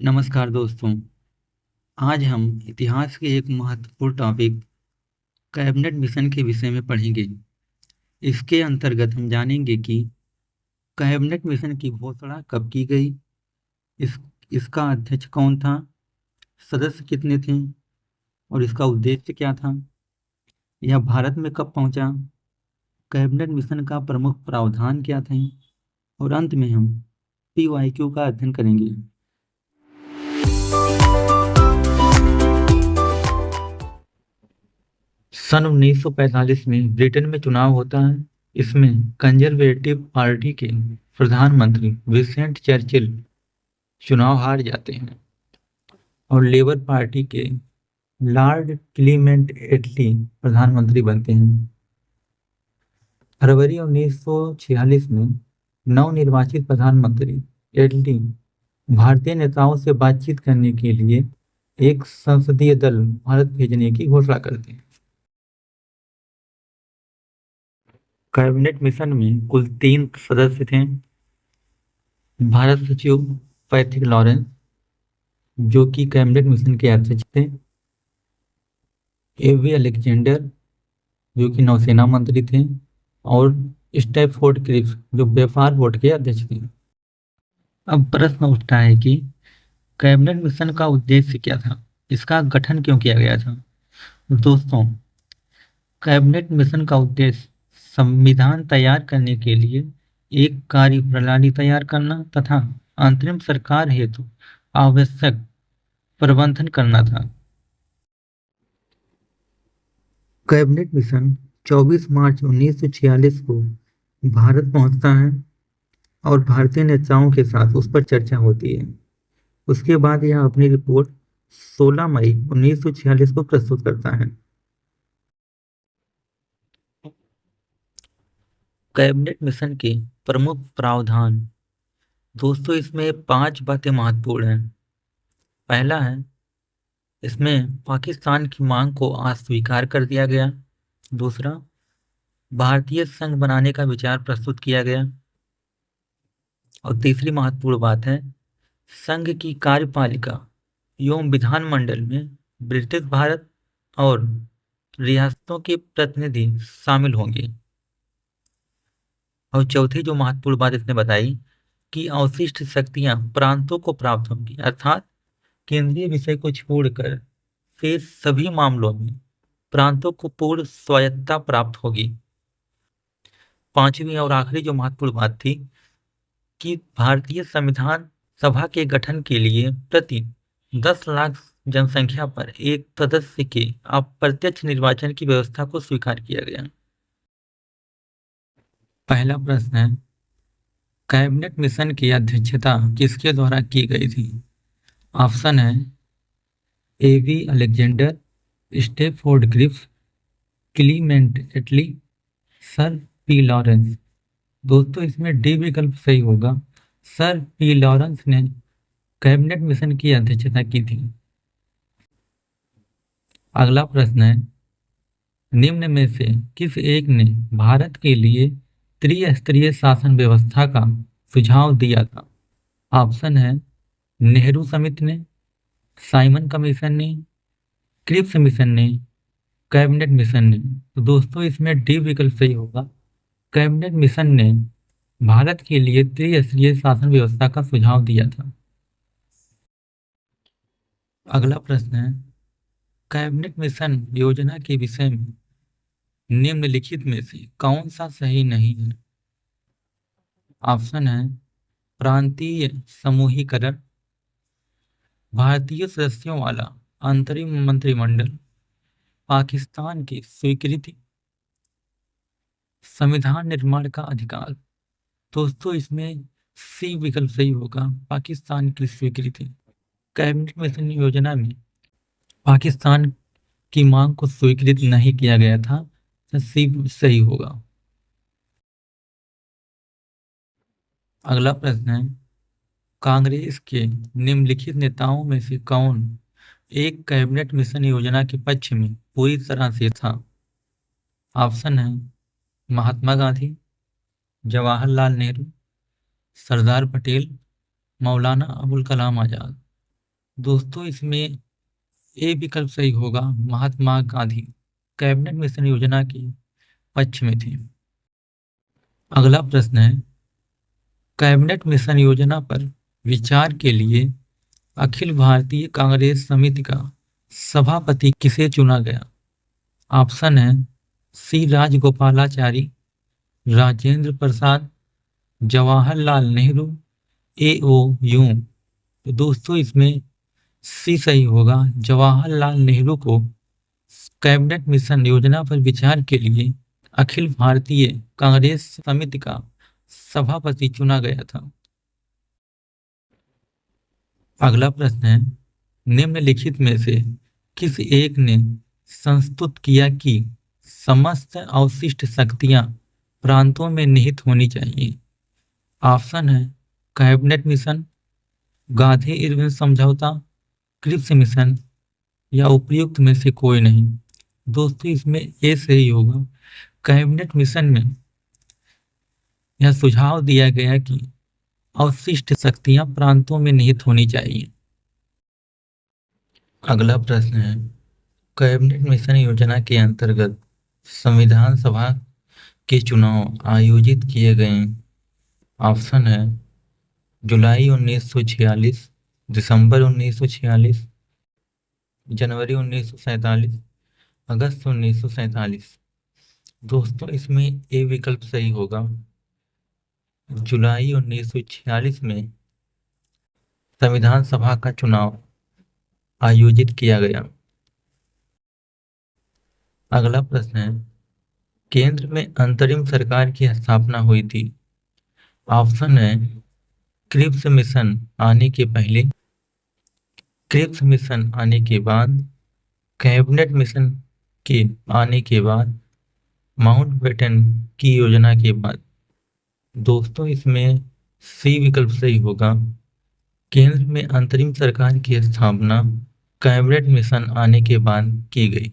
नमस्कार दोस्तों। आज हम इतिहास के एक महत्वपूर्ण टॉपिक कैबिनेट मिशन के विषय में पढ़ेंगे। इसके अंतर्गत हम जानेंगे कि कैबिनेट मिशन की घोषणा कब की गई, इस इसका अध्यक्ष कौन था, सदस्य कितने थे और इसका उद्देश्य क्या था, यह भारत में कब पहुंचा, कैबिनेट मिशन का प्रमुख प्रावधान क्या थे और अंत में हम PYQ का अध्ययन करेंगे। सन 1945 में ब्रिटेन में चुनाव होता है। इसमें कंजर्वेटिव पार्टी के प्रधानमंत्री विंस्टन चर्चिल चुनाव हार जाते हैं और लेबर पार्टी के लॉर्ड क्लीमेंट एटली प्रधानमंत्री बनते हैं। फरवरी 1946 में नवनिर्वाचित प्रधानमंत्री एटली भारतीय नेताओं से बातचीत करने के लिए एक संसदीय दल भारत भेजने की घोषणा करते हैं। कैबिनेट मिशन में कुल 3 सदस्य थे। भारत सचिव पैट्रिक लॉरेंस, जो कि कैबिनेट मिशन के अध्यक्ष थे। एवी अलेक्जेंडर, जो कि नौसेना मंत्री थे। और स्टैफोर्ड क्रिप्स, जो व्यापार बोर्ड के अध्यक्ष थे। अब प्रश्न उठता है कि कैबिनेट मिशन का उद्देश्य क्या था, इसका गठन क्यों किया गया था। दोस्तों, कैबिनेट मिशन का उद्देश्य संविधान तैयार करने के लिए एक कार्य प्रणाली तैयार करना तथा अंतरिम सरकार हेतु आवश्यक प्रबंधन करना था। कैबिनेट मिशन 24 मार्च 1946 को भारत पहुंचता है और भारतीय नेताओं के साथ उस पर चर्चा होती है। उसके बाद यह अपनी रिपोर्ट 16 मई 1946 को प्रस्तुत करता है। कैबिनेट मिशन के प्रमुख प्रावधान। दोस्तों, इसमें 5 बातें महत्वपूर्ण हैं। पहला है, इसमें पाकिस्तान की मांग को अस्वीकार कर दिया गया। दूसरा, भारतीय संघ बनाने का विचार प्रस्तुत किया गया। और तीसरी महत्वपूर्ण बात है, संघ की कार्यपालिका एवं विधानमंडल में ब्रिटिश भारत और रियासतों के प्रतिनिधि शामिल होंगे। और चौथी जो महत्वपूर्ण बात इसने बताई कि अवशिष्ट शक्तियां प्रांतों को प्राप्त होंगी, अर्थात केंद्रीय विषय को छोड़कर शेष सभी मामलों में प्रांतों को पूर्ण स्वायत्तता प्राप्त होगी। पांचवी और आखिरी जो महत्वपूर्ण बात थी कि भारतीय संविधान सभा के गठन के लिए प्रति 10 लाख जनसंख्या पर एक सदस्य के अप्रत्यक्ष निर्वाचन की व्यवस्था को स्वीकार किया गया। पहला प्रश्न है, कैबिनेट मिशन की अध्यक्षता किसके द्वारा की गई थी। ऑप्शन है एवी अलेक्जेंडर, स्टैफोर्ड क्रिप्स, क्लीमेंट एटली, सर पी लॉरेंस। दोस्तों, इसमें डी विकल्प सही होगा। सर पी लॉरेंस ने कैबिनेट मिशन की अध्यक्षता की थी। अगला प्रश्न है, निम्न में से किस एक ने भारत के लिए त्रिस्तरीय शासन व्यवस्था का सुझाव दिया था। ऑप्शन है नेहरू समिति ने, साइमन कमीशन ने, क्रिप्स मिशन ने, कैबिनेट मिशन ने। तो दोस्तों, इसमें डी विकल्प सही होगा। कैबिनेट मिशन ने भारत के लिए त्रिस्तरीय शासन व्यवस्था का सुझाव दिया था। अगला प्रश्न है, कैबिनेट मिशन योजना के विषय में निम्नलिखित में से कौन सा सही नहीं है। ऑप्शन है प्रांतीय समूहीकरण, भारतीय सदस्यों वाला अंतरिम मंत्रिमंडल, पाकिस्तान की स्वीकृति, संविधान निर्माण का अधिकार। दोस्तों, इसमें सी विकल्प सही होगा, पाकिस्तान की स्वीकृति। कैबिनेट मिशन योजना में पाकिस्तान की मांग को स्वीकृत नहीं किया गया था, तो सी सही होगा। अगला प्रश्न है, कांग्रेस के निम्नलिखित नेताओं में से कौन एक कैबिनेट मिशन योजना के पक्ष में पूरी तरह से था। ऑप्शन है महात्मा गांधी, जवाहरलाल नेहरू, सरदार पटेल, मौलाना अबुल कलाम आजाद। दोस्तों इसमें ए विकल्प सही होगा, महात्मा गांधी कैबिनेट मिशन योजना के पक्ष में थे। अगला प्रश्न है, कैबिनेट मिशन योजना पर विचार के लिए अखिल भारतीय कांग्रेस समिति का सभापति किसे चुना गया? ऑप्शन है सी राजगोपालाचारी, राजेंद्र प्रसाद, जवाहरलाल नेहरू, ए ओ यूं। तो दोस्तों इसमें सी सही होगा, जवाहरलाल नेहरू को कैबिनेट मिशन योजना पर विचार के लिए अखिल भारतीय कांग्रेस समिति का सभापति चुना गया था। अगला प्रश्न है, निम्नलिखित में से किस एक ने संस्तुत किया कि समस्त अवशिष्ट शक्तियां प्रांतों में निहित होनी चाहिए? ऑप्शन है कैबिनेट मिशन, गांधी इरविन समझौता, क्रिप्स मिशन या उपयुक्त में से कोई नहीं। दोस्तों इसमें ए सही होगा, कैबिनेट मिशन में यह सुझाव दिया गया कि अवशिष्ट शक्तियां प्रांतों में निहित होनी चाहिए। अगला प्रश्न है, कैबिनेट मिशन योजना के अंतर्गत संविधान सभा के चुनाव आयोजित किए गए। ऑप्शन है जुलाई 1946, दिसंबर 1946, जनवरी 1947, अगस्त 1947। दोस्तों इसमें ए विकल्प सही होगा, जुलाई 1946 में संविधान सभा का चुनाव आयोजित किया गया। अगला प्रश्न है, केंद्र में अंतरिम सरकार की स्थापना हुई थी। ऑप्शन है क्रिप्स मिशन आने के पहले, क्रिप्स मिशन आने के बाद, कैबिनेट मिशन के आने के बाद, माउंटबेटन की योजना के बाद। दोस्तों इसमें सी विकल्प सही होगा, केंद्र में अंतरिम सरकार की स्थापना कैबिनेट मिशन आने के बाद की गई।